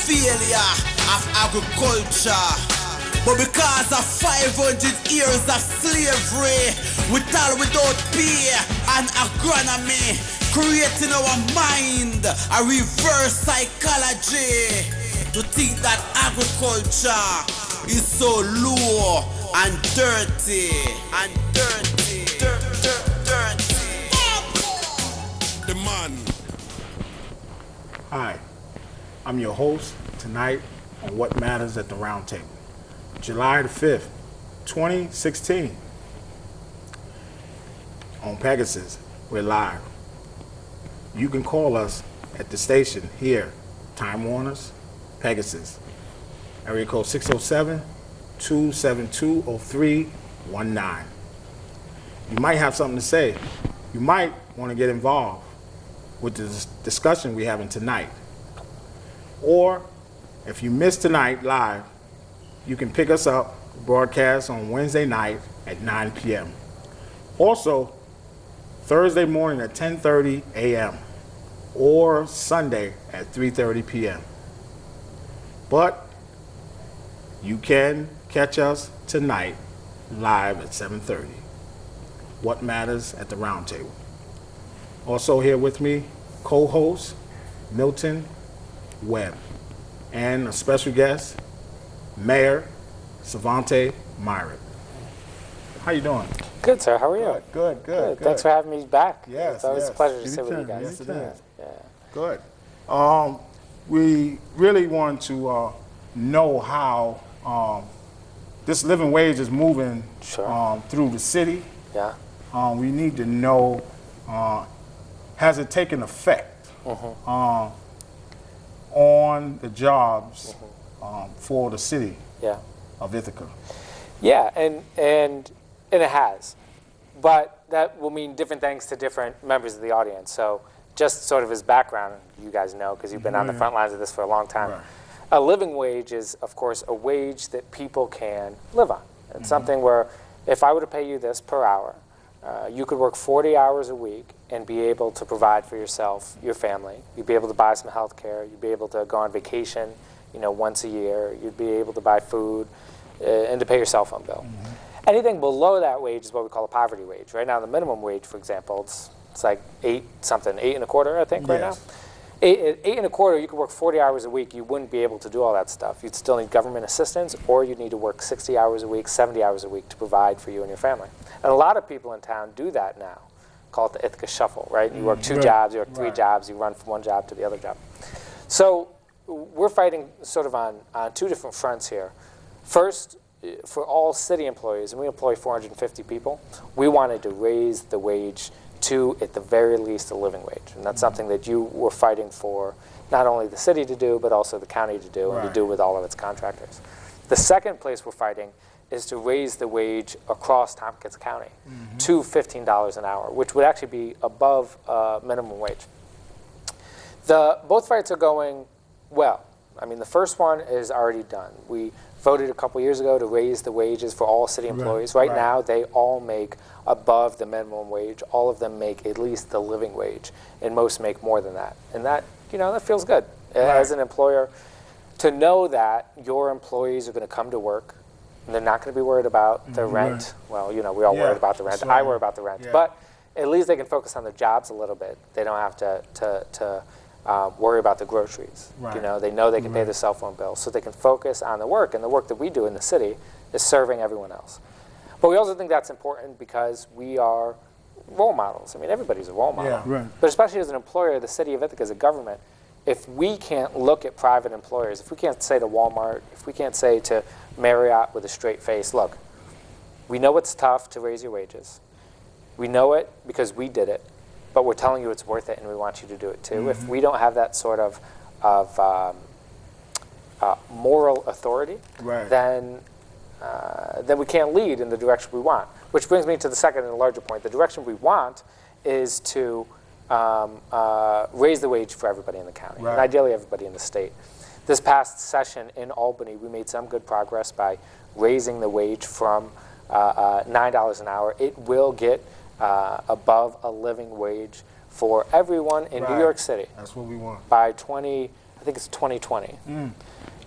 failure of agriculture. But because of 500 years of slavery, with all without pay and agronomy, creating our mind a reverse psychology to think that agriculture is so low and dirty and dirty. The man. Hi, I'm your host tonight on What Matters at the Roundtable. July the 5th, 2016. On Pegasus, we're live. You can call us at the station here, Time Warner's, Pegasus. Area code 607-272-0319. You might have something to say. You might want to get involved with the discussion we're having tonight. Or if you missed tonight live, you can pick us up, broadcast on Wednesday night at 9 p.m. Also, Thursday morning at 10:30 a.m. or Sunday at 3:30 p.m. But you can catch us tonight live at 7:30. What Matters at the Roundtable. Also here with me, co-host Milton Webb, and a special guest, Mayor Svante Myrick. How you doing? Good, sir. How are you? Good. Thanks for having me back. Yes, it's always a pleasure to sit with you guys. Yes, it is. Yeah. Good. We really want to know how this living wage is moving through the city. Yeah. We need to know, has it taken effect on the jobs for the city of Ithaca? Yeah, and it has. But that will mean different things to different members of the audience. So just sort of as background, you guys know because you've been on the front lines of this for a long time. Right. A living wage is, of course, a wage that people can live on. It's something where if I were to pay you this per hour, you could work 40 hours a week and be able to provide for yourself, your family. You'd be able to buy some health care. You'd be able to go on vacation, once a year. You'd be able to buy food and to pay your cell phone bill. Anything below that wage is what we call a poverty wage. Right now, the minimum wage, for example, it's like eight and a quarter, I think, right now. Eight and a quarter, you could work 40 hours a week. You wouldn't be able to do all that stuff. You'd still need government assistance, or you'd need to work 60 hours a week, 70 hours a week to provide for you and your family. And a lot of people in town do that now. Call it the Ithaca shuffle, right? You work two jobs, you work three jobs, you run from one job to the other job. So we're fighting sort of on two different fronts here. First, for all city employees, and we employ 450 people, we wanted to raise the wage to, at the very least, a living wage. And that's something that you were fighting for not only the city to do, but also the county to do, and to do with all of its contractors. The second place we're fighting is to raise the wage across Tompkins County to $15 an hour, which would actually be above minimum wage. Both fights are going well. I mean, the first one is already done. We voted a couple years ago to raise the wages for all city employees. Right now, they all make above the minimum wage. All of them make at least the living wage, and most make more than that. And that, that feels good as an employer to know that your employees are going to come to work and they're not going to be worried about the rent. Well, we all worry about the rent. I worry about the rent. But at least they can focus on their jobs a little bit. They don't have to worry about the groceries. They know they can pay their cell phone bill, so they can focus on the work. And the work that we do in the city is serving everyone else. But we also think that's important because we are role models. I mean, everybody's a role model. But especially as an employer, the city of Ithaca as a government, if we can't look at private employers, if we can't say to Walmart, if we can't say to Marriott with a straight face, look, we know it's tough to raise your wages. We know it because we did it. But we're telling you it's worth it, and we want you to do it too. If we don't have that sort of moral authority, then we can't lead in the direction we want. Which brings me to the second and larger point. The direction we want is to raise the wage for everybody in the county, and ideally everybody in the state. This past session in Albany, we made some good progress by raising the wage from $9 an hour. It will get above a living wage for everyone in New York City. That's what we want. By I think think it's 2020.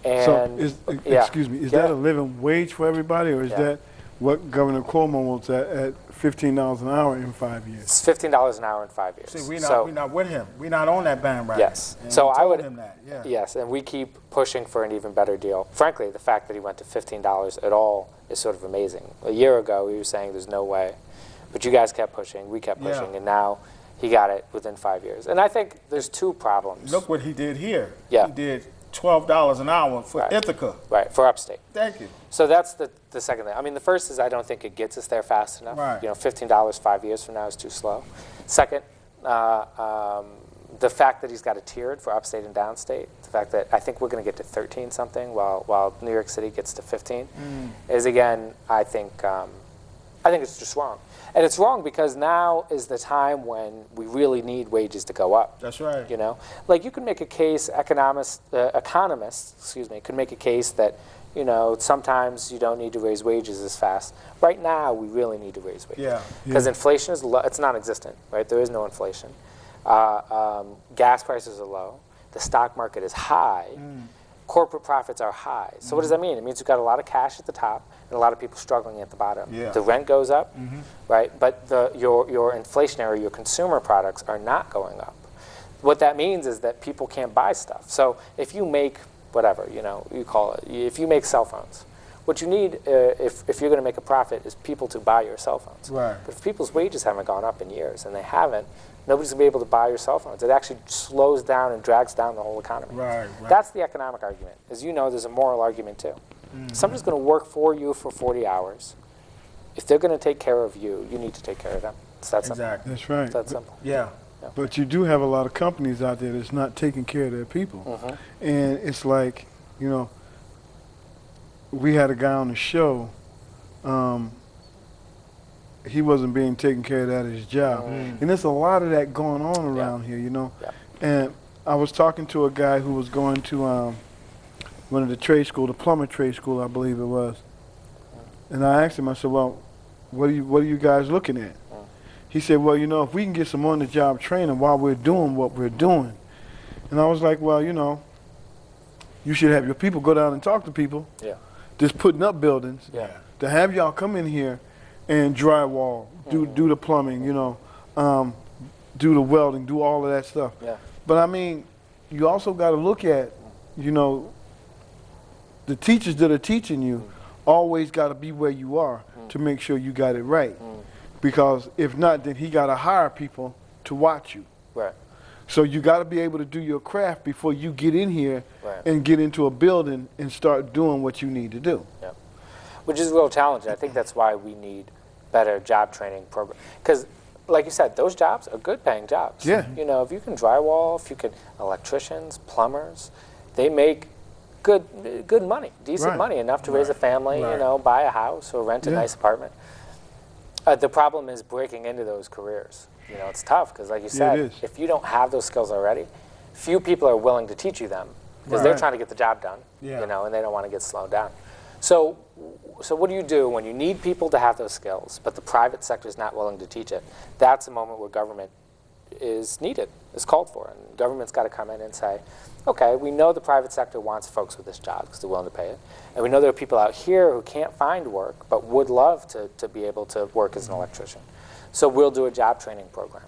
So, And excuse me, is that a living wage for everybody, or is Yeah. that what Governor Cuomo wants at $15 an hour in 5 years? It's $15 an hour in 5 years. See, we're So- not with him. We're not on that bandwagon. Yes. And So we I told would. him that. Yeah. Yes, and we keep pushing for an even better deal. Frankly, the fact that he went to $15 at all is sort of amazing. A year ago, we were saying there's no way, but you guys kept pushing, we kept pushing, Yeah. and now he got it within 5 years. And I think there's two problems. Look what he did here. Yeah. He did $12 an hour for Right. Ithaca. Right, for upstate. Thank you. So that's the second thing. I mean, the first is I don't think it gets us there fast enough. Right. You know, $15 5 years from now is too slow. Second, the fact that he's got it tiered for upstate and downstate, the fact that I think we're going to get to 13 something while New York City gets to 15, is again, I think it's just wrong. And it's wrong because now is the time when we really need wages to go up. That's right. You know, like you can make a case, economists, could make a case that, you know, sometimes you don't need to raise wages as fast. Right now, we really need to raise wages. Yeah. Because inflation is low, it's non-existent, right? There is no inflation. Gas prices are low. The stock market is high. Corporate profits are high. So what does that mean? It means you've got a lot of cash at the top and a lot of people struggling at the bottom. Yeah. The rent goes up, right? But your inflationary, your consumer products are not going up. What that means is that people can't buy stuff. So if you make whatever, you know, you call it, if you make cell phones, what you need, if you're going to make a profit, is people to buy your cell phones. Right. But if people's wages haven't gone up in years, and they haven't, nobody's going to be able to buy your cell phones. It actually slows down and drags down the whole economy. Right. That's the economic argument. As you know, there's a moral argument too. Somebody's going to work for you for 40 hours. If they're going to take care of you, you need to take care of them. It's that simple. Exactly. That's right. It's that simple. Yeah. But you do have a lot of companies out there that's not taking care of their people. And it's like, you know, we had a guy on the show, he wasn't being taken care of that at his job. And there's a lot of that going on around here, you know. And I was talking to a guy who was going to one of the trade school, the plumber trade school, I believe it was. And I asked him, I said, well, what are you guys looking at? He said, well, you know, if we can get some on-the-job training while we're doing what we're doing. And I was like, well, you know, you should have your people go down and talk to people. Yeah. Just putting up buildings. Yeah. To have y'all come in here and drywall, do the plumbing, you know, do the welding, do all of that stuff. Yeah. But I mean, you also got to look at, you know, the teachers that are teaching you always got to be where you are to make sure you got it right. Because if not, then he got to hire people to watch you. Right. So you got to be able to do your craft before you get in here Right. and get into a building and start doing what you need to do. Yeah. Which is a real challenge. I think that's why we need better job training programs. Because, like you said, those jobs are good paying jobs. Yeah. You know, if you can drywall, if you can, electricians, plumbers, they make good money, decent Right. money, enough to raise a family, Right. you know, buy a house or rent a nice apartment. The problem is breaking into those careers. You know, it's tough because, like you said, it is. if you don't have those skills already, few people are willing to teach you them because they're Right. trying to get the job done. Yeah. You know, and they don't want to get slowed down. So what do you do when you need people to have those skills, but the private sector is not willing to teach it? That's a moment where government is needed, is called for, and government's got to come in and say, okay, we know the private sector wants folks with this job because they're willing to pay it, and we know there are people out here who can't find work but would love to be able to work as an electrician. So we'll do a job training program.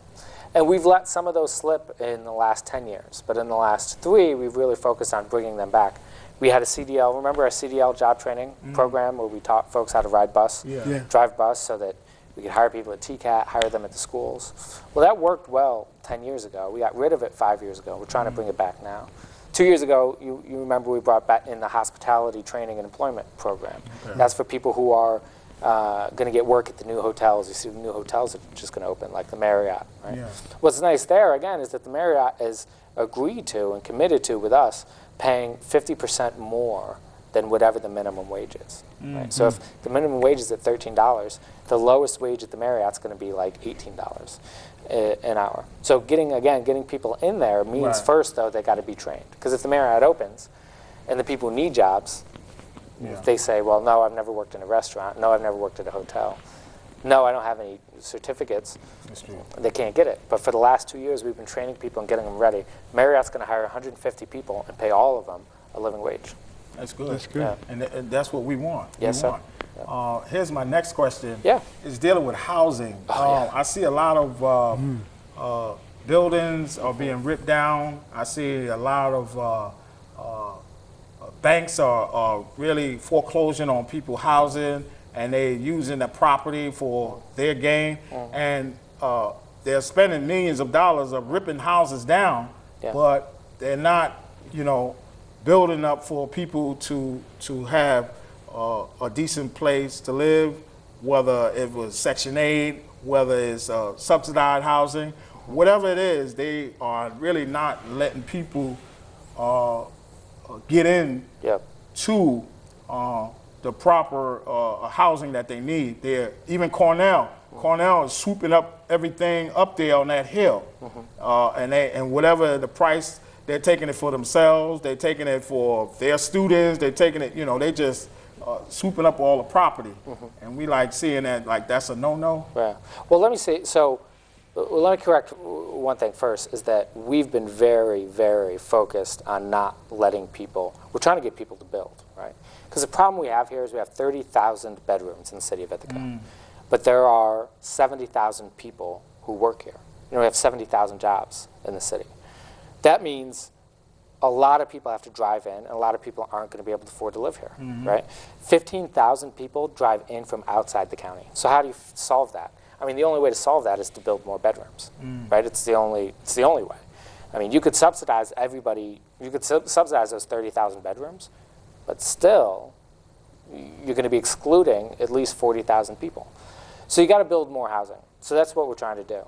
And we've let some of those slip in the last 10 years, but in the last 3, we've really focused on bringing them back. We had a CDL, remember our CDL job training program where we taught folks how to ride bus, Yeah. drive bus so that we could hire people at TCAT, hire them at the schools. Well, that worked well 10 years ago. We got rid of it 5 years ago. We're trying to bring it back now. 2 years ago, you remember we brought back in the hospitality training and employment program. That's for people who are going to get work at the new hotels. You see the new hotels that are just going to open, like the Marriott, right? Yeah. What's nice there, again, is that the Marriott is agreed to and committed to with us paying 50% more than whatever the minimum wage is. Right? So if the minimum wage is at $13, the lowest wage at the Marriott's going to be like $18 an hour. So getting people in there means Right. first, though, they got to be trained. Because if the Marriott opens and the people who need jobs, if they say, well, no, I've never worked in a restaurant, no, I've never worked at a hotel, No, I don't have any certificates. That's true. They can't get it. But for the last 2 years, we've been training people and getting them ready. Marriott's going to hire 150 people and pay all of them a living wage. That's good. That's good. Yeah. And that's what we want. Yes, we sir. want. Here's my next question. Yeah. Is dealing with housing. I see a lot of buildings are being ripped down. I see a lot of banks are really foreclosing on people housing, and they're using the property for their gain. And they're spending millions of dollars of ripping houses down, but they're not, building up for people to have a decent place to live, whether it was Section 8, whether it's subsidized housing, whatever it is, they are really not letting people get in to the proper housing that they need. Even Cornell is swooping up everything up there on that hill, and whatever the price, they're taking it for themselves, they're taking it for their students, they're taking it, they just swooping up all the property, and we like seeing that, like, that's a no-no. Yeah. Well, let me say, let me correct one thing first, is that we've been very, very focused on not letting people, we're trying to get people to build, right? Because the problem we have here is we have 30,000 bedrooms in the city of Ithaca, but there are 70,000 people who work here. We have 70,000 jobs in the city. That means a lot of people have to drive in, and a lot of people aren't going to be able to afford to live here, right? 15,000 people drive in from outside the county. So how do you solve that? I mean, the only way to solve that is to build more bedrooms, right? It's the only way. I mean, you could subsidize everybody, you could subsidize those 30,000 bedrooms, but still, you're going to be excluding at least 40,000 people. So you got to build more housing. So that's what we're trying to do.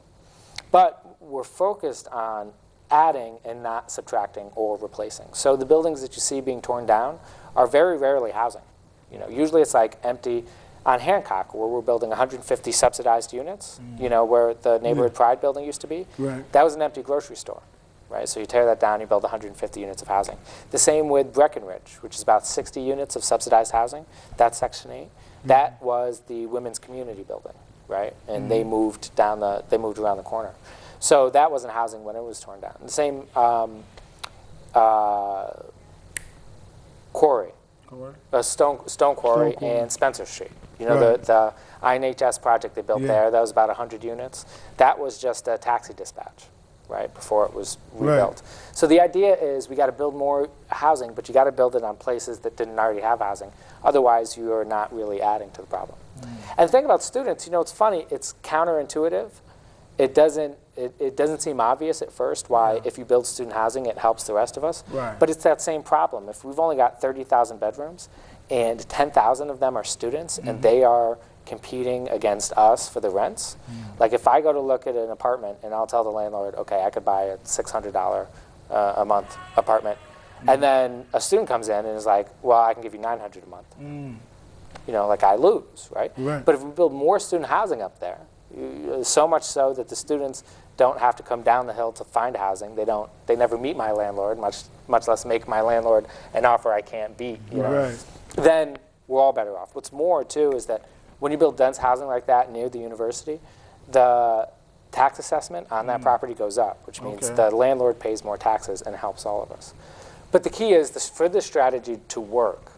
But we're focused on adding and not subtracting or replacing. So the buildings that you see being torn down are very rarely housing. Usually it's like empty. On Hancock, where we're building 150 subsidized units, where the Neighborhood Pride building used to be, that was an empty grocery store, right? So you tear that down, you build 150 units of housing. The same with Breckenridge, which is about 60 units of subsidized housing. That's Section 8. That was the women's community building, right? And they moved around the corner. So that wasn't housing when it was torn down. The same quarry. Stone Quarry and Spencer Street. The INHS project they built there, that was about 100 units. That was just a taxi dispatch, right, before it was rebuilt. So the idea is we got to build more housing, but you got to build it on places that didn't already have housing. Otherwise, you are not really adding to the problem. And the thing about students, it's funny, it's counterintuitive. It doesn't seem obvious at first why if you build student housing, it helps the rest of us. But it's that same problem. If we've only got 30,000 bedrooms and 10,000 of them are students and they are competing against us for the rents, like if I go to look at an apartment and I'll tell the landlord, okay, I could buy a $600 a month apartment, and then a student comes in and is like, well, I can give you $900 a month. Like I lose, right? But if we build more student housing up there, so much so that the students don't have to come down the hill to find housing. They never meet my landlord, much less make my landlord an offer I can't beat. Then we're all better off. What's more too is that when you build dense housing like that near the university, the tax assessment on that property goes up, which means the landlord pays more taxes and helps all of us. But the key is for this strategy to work.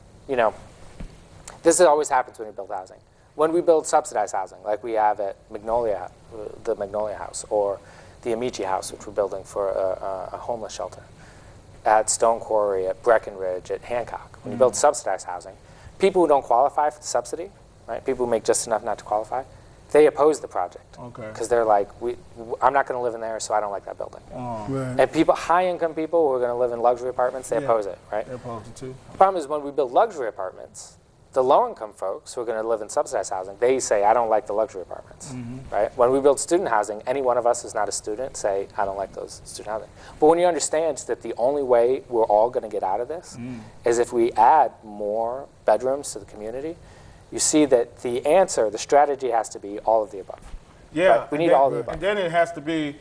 This always happens when we build housing. When we build subsidized housing, like we have at the Magnolia House, or the Amici House, which we're building for a homeless shelter, at Stone Quarry, at Breckenridge, at Hancock, when you build subsidized housing, people who don't qualify for the subsidy, right, people who make just enough not to qualify, they oppose the project. Because they're like, I'm not going to live in there, so I don't like that building. And high-income people who are going to live in luxury apartments, they oppose it, right? They oppose it too. The problem is when we build luxury apartments, the low-income folks who are going to live in subsidized housing, they say, I don't like the luxury apartments, right? When we build student housing, any one of us who's not a student say, I don't like those student housing. But when you understand that the only way we're all going to get out of this is if we add more bedrooms to the community, you see that the strategy has to be all of the above. Yeah. Right? We need all of the above. And then it has to be